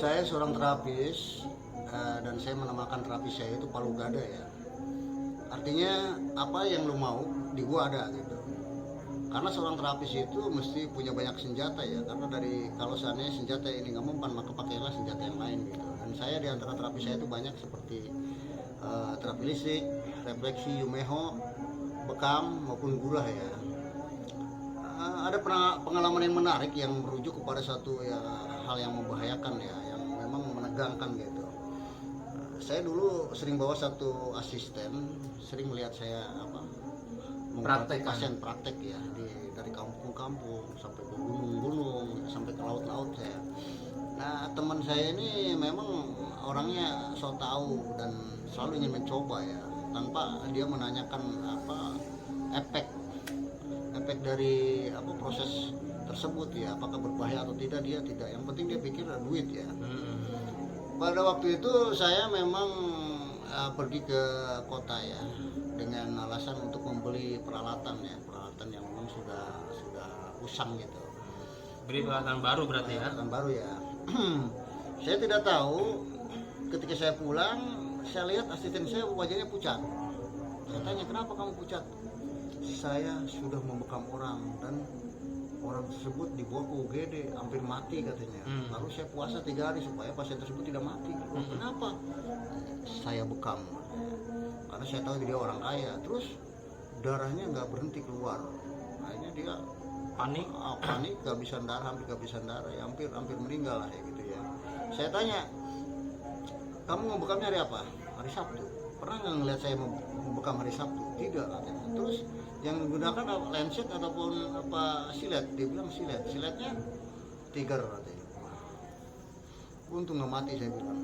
saya seorang terapis dan saya menamakan terapis saya itu palu gada ya. Artinya apa yang lu mau di gua ada gitu. Karena seorang terapis itu mesti punya banyak senjata ya. Karena dari kalau seandainya senjata ini nggak mempan maka pakailah senjata yang lain gitu. Dan saya di antara terapis saya itu banyak seperti terapi listrik, refleksi, yumeho, bekam maupun gurah ya. Ada pengalaman yang menarik yang merujuk kepada satu ya hal yang membahayakan ya, yang memang menegangkan gitu. Saya dulu sering bawa satu asisten, sering melihat saya mengobati pasien praktek ya dari kampung-kampung sampai ke gunung-gunung sampai ke laut-laut saya. Nah teman saya ini memang orangnya so tahu dan selalu ingin mencoba ya tanpa dia menanyakan efek dari proses tersebut ya, apakah berbahaya atau tidak, dia tidak, yang penting dia pikir duit ya. Pada waktu itu saya memang pergi ke kota ya dengan alasan untuk membeli peralatan yang memang sudah usang gitu. Beli peralatan baru berarti ya? Peralatan baru ya. Saya tidak tahu, ketika saya pulang saya lihat asisten saya wajahnya pucat. Saya tanya, kenapa kamu pucat? Saya sudah membekam orang dan orang tersebut dibawa ke UGD hampir mati katanya. Lalu saya puasa 3 hari supaya pasien tersebut tidak mati. Kenapa? Saya bekam karena saya tahu dia orang kaya. Terus darahnya nggak berhenti keluar. Akhirnya dia panik kehabisan darah, hampir kehabisan darah ya, hampir meninggal lah ya gitu ya. Saya tanya, kamu ngebekamnya hari apa? Hari Sabtu. Pernah nggak ngeliat saya membekam hari Sabtu? Tidak katanya. Terus yang menggunakan lancet ataupun silet? Dia bilang silet. Siletnya tiger katanya. Untung nggak mati saya bilang.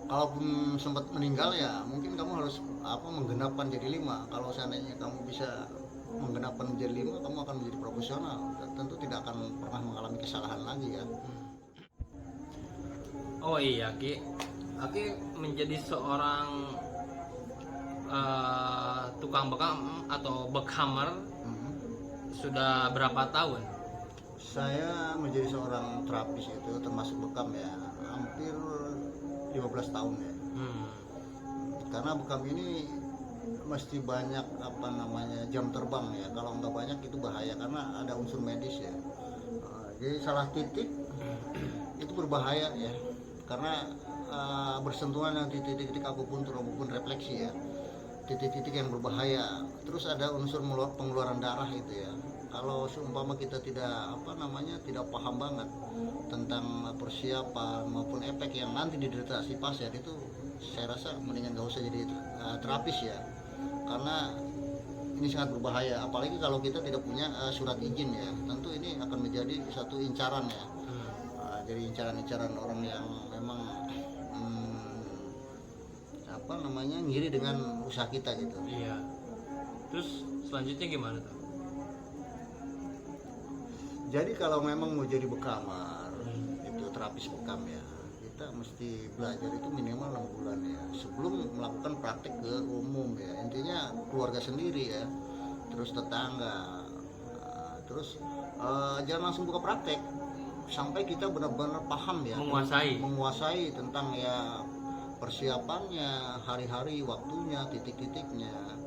Kalaupun sempat meninggal ya mungkin kamu harus menggenapkan jadi 5. Kalau seandainya kamu bisa menggenapkan menjadi 5, kamu akan menjadi profesional. Tentu tidak akan pernah mengalami kesalahan lagi ya. Oh iya Ki menjadi seorang tukang bekam atau bekamer sudah berapa tahun? Saya menjadi seorang terapis itu termasuk bekam ya hampir 15 tahun ya. Karena bekam ini mesti banyak jam terbang ya. Kalau nggak banyak itu bahaya karena ada unsur medis ya. Jadi salah titik itu berbahaya ya. Karena bersentuhan dengan titik-titik akupuntur maupun refleksi ya. Titik-titik yang berbahaya. Terus ada unsur pengeluaran darah itu ya. Kalau seumpama kita tidak tidak paham banget tentang persiapan maupun efek yang nanti diderita si pasien itu, saya rasa mendingan nggak usah jadi terapis ya, karena ini sangat berbahaya. Apalagi kalau kita tidak punya surat izin ya, tentu ini akan menjadi satu incaran ya. Jadi incaran-incaran orang yang memang ngiri dengan usaha kita gitu. Iya. Terus selanjutnya gimana tuh? Jadi kalau memang mau jadi bekamar, itu terapis bekam ya, kita mesti belajar itu minimal 6 bulan ya, sebelum melakukan praktek ke umum ya. Intinya keluarga sendiri ya, terus tetangga, terus jangan langsung buka praktek sampai kita benar-benar paham ya, menguasai tentang ya persiapannya, hari-hari, waktunya, titik-titiknya,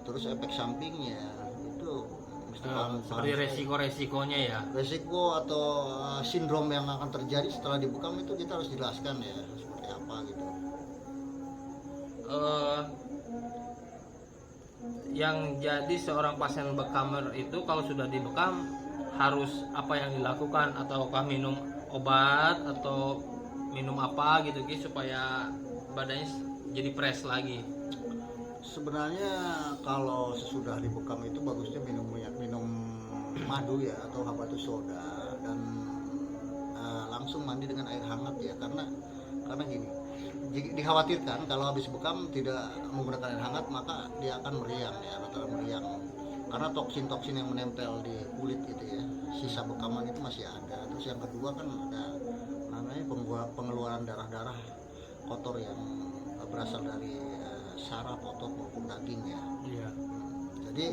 terus efek sampingnya itu. Seperti resiko-resikonya ya, resiko atau sindrom yang akan terjadi setelah dibekam itu kita harus jelaskan ya seperti apa gitu. Yang jadi seorang pasien bekamer itu kalau sudah dibekam harus apa yang dilakukan, ataukah minum obat atau minum apa gitu Ki supaya badannya jadi fresh lagi? Sebenarnya kalau sesudah dibekam itu bagusnya minum madu ya atau habatus soda dan langsung mandi dengan air hangat ya, karena gini, dikhawatirkan kalau habis bekam tidak menggunakan air hangat maka dia akan meriang ya, rata-rata meriang karena toksin-toksin yang menempel di kulit gitu ya, sisa bekaman itu masih ada. Terus yang kedua kan ada namanya pengeluaran darah-darah kotor yang berasal dari saraf, otot maupun daging ya. Iya. Jadi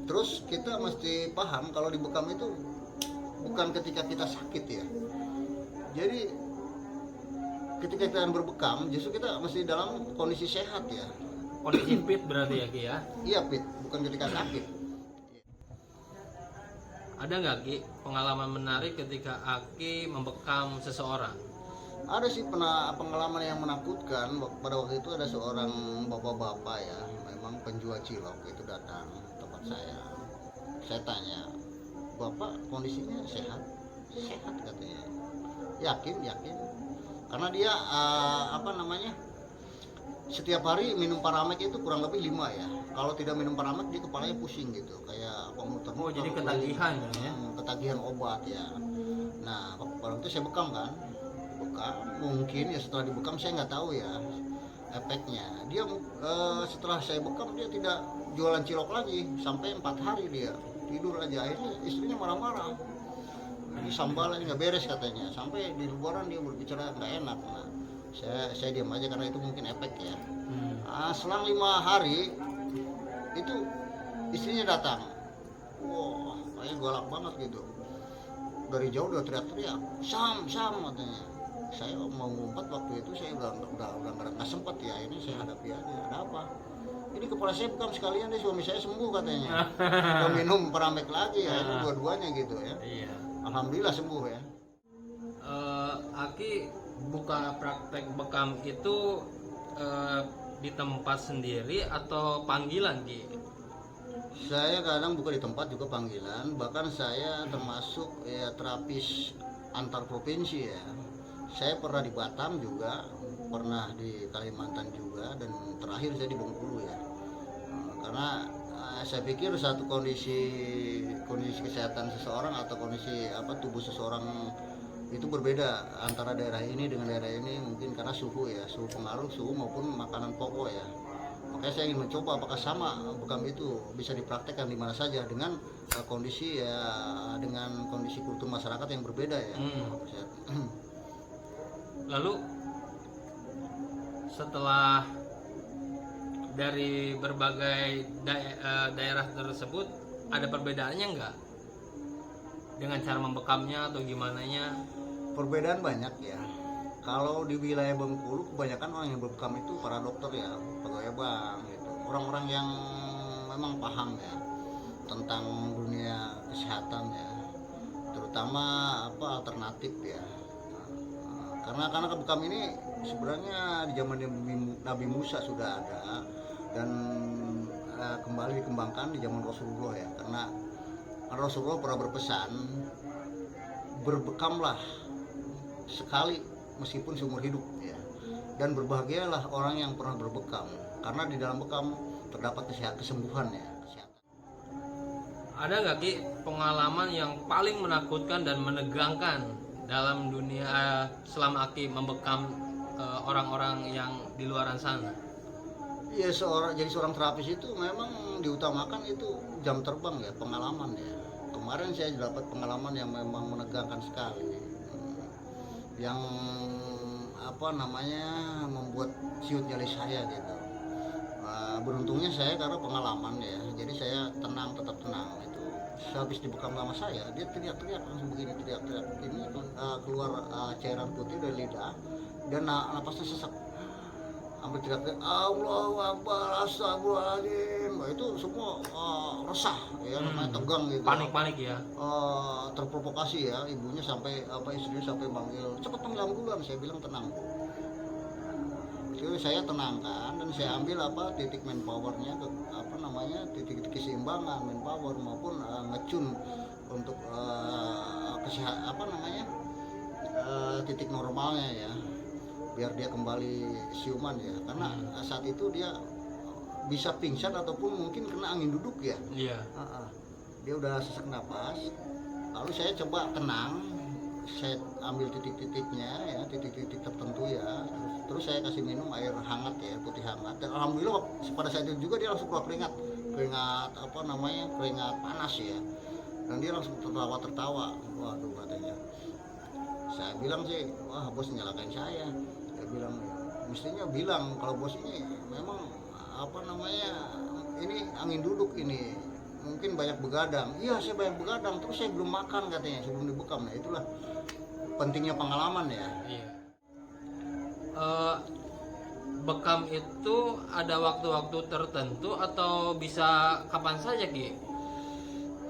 terus kita mesti paham kalau di bekam itu bukan ketika kita sakit ya. Jadi ketika kita berbekam, justru kita masih dalam kondisi sehat ya. Kondisi fit berarti ya Ki ya. Iya fit, bukan ketika sakit. Ada nggak Ki pengalaman menarik ketika Aki membekam seseorang? Ada sih pengalaman yang menakutkan. Pada waktu itu ada seorang bapak-bapak ya, memang penjual cilok itu datang ke tempat saya. Saya tanya, bapak kondisinya sehat? Sehat katanya. Yakin? Karena dia setiap hari minum Paramek itu kurang lebih 5 ya. Kalau tidak minum Paramek dia kepalanya pusing gitu, kayak muter-muter. Oh jadi ketagihan ya? Ketagihan obat ya. Nah pada waktu itu saya bekam kan, mungkin ya setelah dibekam saya nggak tahu ya efeknya. Dia setelah saya bekam dia tidak jualan cilok lagi sampai 4 hari dia tidur aja. Akhirnya istrinya marah-marah. Ini sambalnya nggak beres katanya. Sampai di luaran dia berbicara nggak enak. Nah, saya diam aja karena itu mungkin efek ya. Selang 5 hari itu istrinya datang. Wah, kayak galak banget gitu. Dari jauh udah teriak-teriak, Sam katanya. Saya mau ngumpet waktu itu, saya udah nggak sempat ya. Ini saya hadapi aja. Ada apa? Ini kepala saya bekam sekalian deh, suami saya sembuh katanya. Udah minum Paramek lagi ya, itu dua-duanya gitu ya. Iya. Alhamdulillah sembuh ya. Aki buka praktek bekam itu di tempat sendiri atau panggilan Ki? Saya kadang buka di tempat juga panggilan, bahkan saya termasuk ya terapis antar provinsi ya. Saya pernah di Batam juga, pernah di Kalimantan juga, dan terakhir saya di Bengkulu ya. Karena saya pikir satu kondisi kesehatan seseorang atau kondisi tubuh seseorang itu berbeda antara daerah ini dengan daerah ini, mungkin karena suhu pengaruh suhu maupun makanan pokok ya. Makanya saya ingin mencoba apakah sama bekam itu bisa dipraktekkan di mana saja dengan kondisi kultur masyarakat yang berbeda ya. Lalu setelah dari berbagai daerah tersebut ada perbedaannya nggak dengan cara membekamnya atau gimana nya? Perbedaan banyak ya. Kalau di wilayah Bengkulu kebanyakan orang yang berbekam itu para dokter ya, pegawai bank gitu. Orang-orang yang memang paham ya tentang dunia kesehatan ya, terutama alternatif ya. Karena bekam ini sebenarnya di zaman Nabi Musa sudah ada dan kembali dikembangkan di zaman Rasulullah ya. Karena Rasulullah pernah berpesan, berbekamlah sekali meskipun seumur hidup ya, dan berbahagialah orang yang pernah berbekam karena di dalam bekam terdapat kesembuhan ya, kesehatan. Ada nggak Ki pengalaman yang paling menakutkan dan menegangkan dalam dunia selama Aki membekam orang-orang yang di luaran sana? Ya jadi seorang terapis itu memang diutamakan itu jam terbang ya, pengalaman ya. Kemarin saya dapat pengalaman yang memang menegangkan sekali, yang membuat siut nyali saya gitu. Beruntungnya saya karena pengalaman ya, jadi saya tetap tenang itu. Habis dibekam sama saya, dia teriak-teriak langsung begini, teriak-teriak ini keluar cairan putih dari lidah dan napasnya sesak. Hampir teriak-teriak Allahu Akbar, astagfirullahaladzim. Itu semua resah ya, namanya tegang gitu. Panik ya. Terprovokasi ya, ibunya sampai istrinya sampai manggil, cepat panggil ambulan. Saya bilang tenang. Itu saya tenangkan dan saya ambil titik manpowernya, titik keseimbangan manpower maupun ngecun untuk titik normalnya ya, biar dia kembali siuman ya. Karena saat itu dia bisa pingsan ataupun mungkin kena angin duduk ya. Iya. Dia udah sesak napas. Lalu saya coba tenang, saya ambil titik-titiknya ya, titik-titik tertentu ya. Terus saya kasih minum air hangat ya, putih hangat. Dan alhamdulillah pada saat itu juga dia langsung keluar keringat panas ya. Dan dia langsung tertawa. Waduh katanya. Saya bilang sih, wah bos nyalakain saya. Dia bilang, mestinya bilang kalau bos ini memang ini angin duduk ini, mungkin banyak begadang. Iya saya banyak begadang, terus saya belum makan katanya sebelum dibekam. Nah itulah pentingnya pengalaman ya. Iya. Eh, bekam itu ada waktu-waktu tertentu atau bisa kapan saja Ki?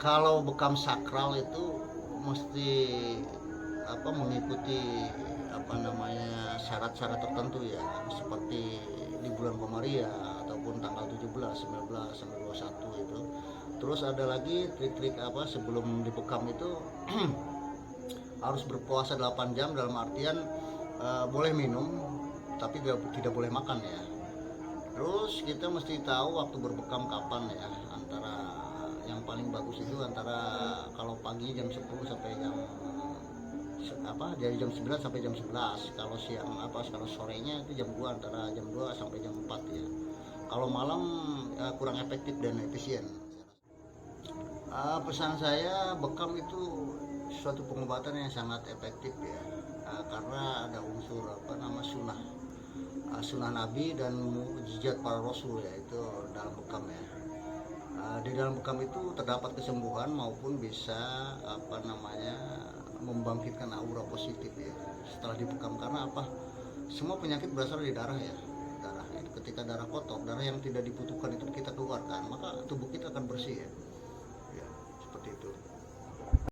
Kalau bekam sakral itu mesti mengikuti syarat-syarat tertentu ya, seperti di bulan Komaria ataupun tanggal 17, 19 sampai 21 itu. Terus ada lagi trik-trik sebelum dibekam itu harus berpuasa 8 jam, dalam artian boleh minum tapi tidak boleh makan ya. Terus kita mesti tahu waktu berbekam kapan ya, antara yang paling bagus itu antara kalau pagi jam 10 sampai dari jam 9 sampai jam 11. Kalau siang kalau sorenya itu jam 2, antara jam 2 sampai jam 4 ya. Kalau malam kurang efektif dan efisien. Pesan saya, bekam itu suatu pengobatan yang sangat efektif ya, karena ada unsur sunnah Nabi dan mukjizat para Rasul ya, itu dalam bekam ya. Di dalam bekam itu terdapat kesembuhan maupun bisa membangkitkan aura positif ya setelah dibekam. Karena semua penyakit berasal dari darah ya. Ketika darah kotor, darah yang tidak dibutuhkan itu kita keluarkan, maka tubuh kita akan bersih ya, seperti itu.